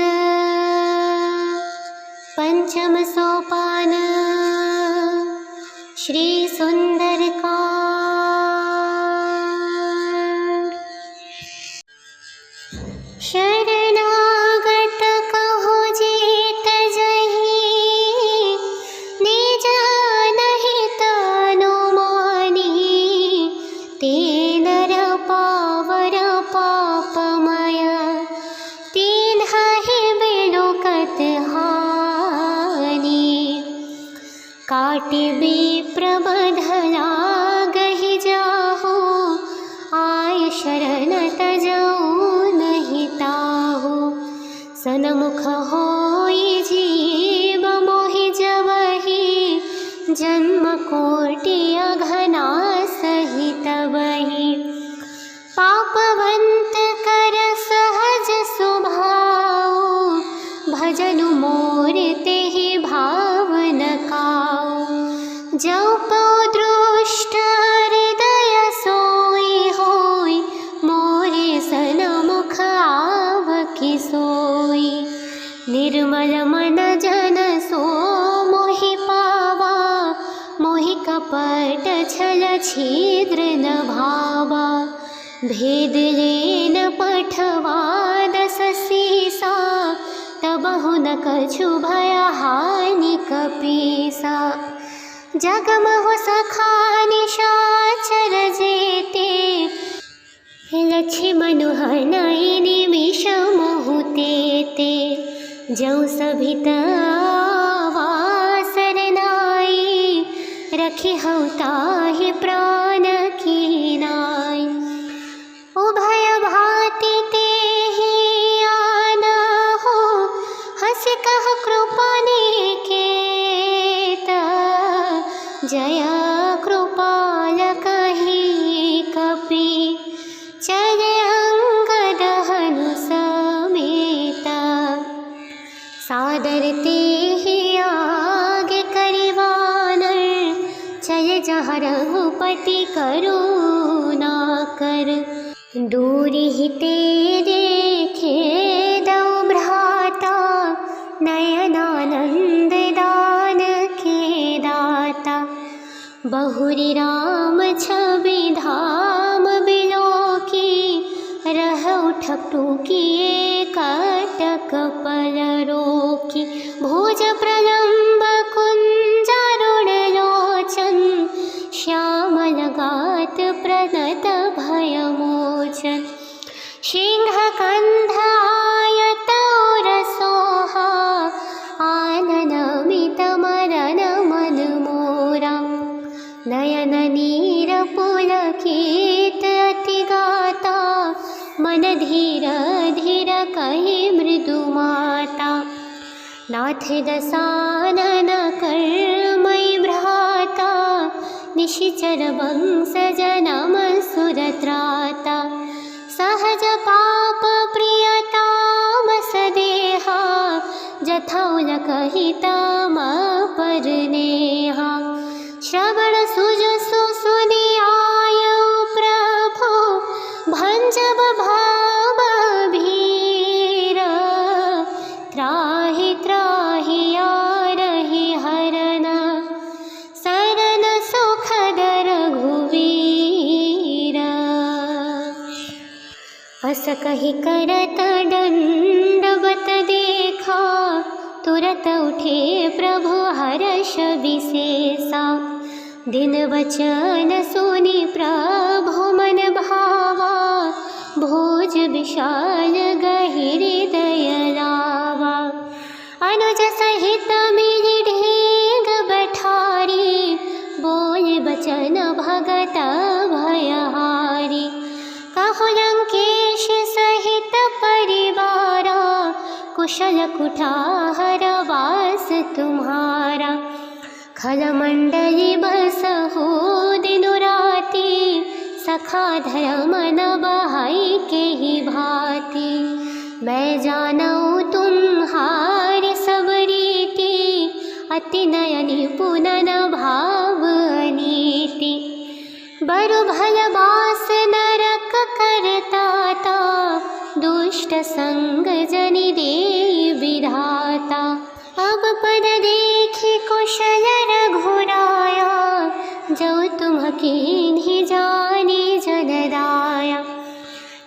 पंचम सोपान श्री सुंदरकांड। शरणागत कहो जेत जहि निज नहीं तनु मानी ते नर पावर पापमय तिन्हि बिलोकत हानि काटि विप्रबधला गहि जाहु आय शरण तजऊ नहीं ताहु सनमुख होई जीव मोहि जवहि जन्म कोटि अघना सहित वही पापवंत कर सहज स्वभाव भजनु मोर तेहि भावन काऊ जो पौ दृष्ट हृदय सोई होई मोरे सनमुख आवकी सोई निर्मल मन जन सो मोहि पावा मोहि कपट छल छिद्र न भावा भेद लेन पठवा दस सीसा तबहु न कछु भय हानि कपीसा जगमहु सखा निशाचर जेते लक्ष्मणु हनहि निमिष मोहु तेते जौ सभित आवासर नाई रखि हौ ताहि प्राण की नाई उभय भांति तेहि आना हो हंसि कह कृपा निकेत जय कृपाल कहि कपि चले अंगद हनु समेत सादर तेहि आगे करिवानर चले जहाँ रघुपति करुणा कर दूरि हिते देखे दौ भ्राता नयनानंद दान के दाता बहुरी राम छवि धाम बिलोकी रहौ ठकटुकी कटक पल रोकी भुज प्रलंब कुंजरुण लोचन श्यामल गात प्रणत भयमोचन सिंह कंधायत रसोहा आनन मित मरण मन मोरा नयन नीर पुलकित अति गाता मन धीर धीर कहि मृदु माता नाथ दसानन कर्मयि भ्राता निशिचर वंश जनम सुरत्राता सहज पाप प्रियताम सदेहा जथौल कहिता परनेहा श्रवण सुजसु सुनियायौ प्रभु भंजब भाव भीर त्राहि त्राहि यारहि हरन सरन सुखद रघुवीर अस कहि करत दंडवत देखा तुरत उठे प्रभु हर्ष विशेषा दिन वचन सुनि प्रभु मन भावा भोज विशाल गहिरि दय लावा अनुज सहित मिलि ढेग बठारी बोल बचन भगत भयहारी कहु लंकेश सहित परिवारा कुशल कुठार वास तुम्हारा खल मंडली बसहु दिनु राति सखा धर्म न बहाई के ही भांति मैं जानऊ तुम्हारी सब रीति अति नयनि पुनन भाव अनी दुष्ट संग जनि देई विधाता। अब पद देखि कुशल रघुराया, जो तुम कीन्ही जानी जनदाया।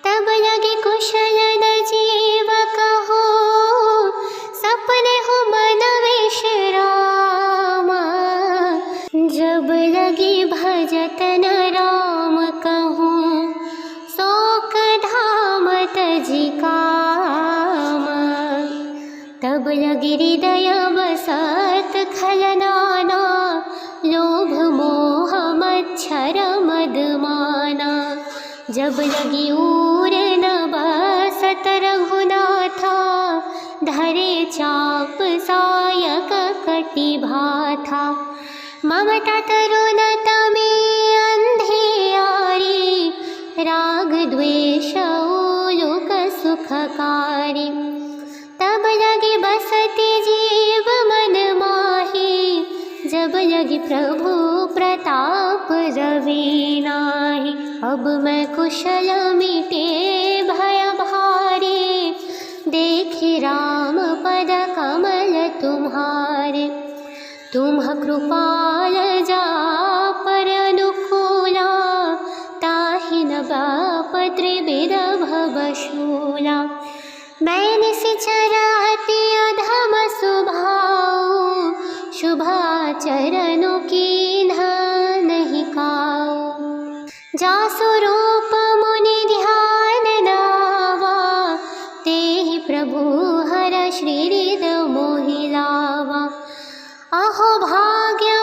तब लगे कुशल न जीव कहो, सपने हो मन विश्रामा। जब लगी भजत न राम कहूँ, शोक धाम तजि कामा। तब लगी हृदय बसत खल नाना, लोभ मोह मच्छर मदमाना। जब लगी ऊर न बसत रघुनाथा, धरे चाप सायक कटि भाथा। ममता तरुणता में अंधियारी, राग द्वेष उलूक सुखकारी। तब लगी बसती जीव मन माही, जब लगी प्रभु प्रताप रवि नाही। अब मैं कुशल मिटे भय भारी, देखि राम पद कमल तुम्हारे। तुम कृपाल जा पर अनुकूला, ताहि न बाप त्रिविध भवशूला। मैं निश्चर अति अधम स्वभाव, शुभाचरणों कीन्हा नहीं काऊ। जासु रूप मुनि ध्यान नावा, तेहि प्रभु हर श्री हृद मोहि लावा। अहो भाग्य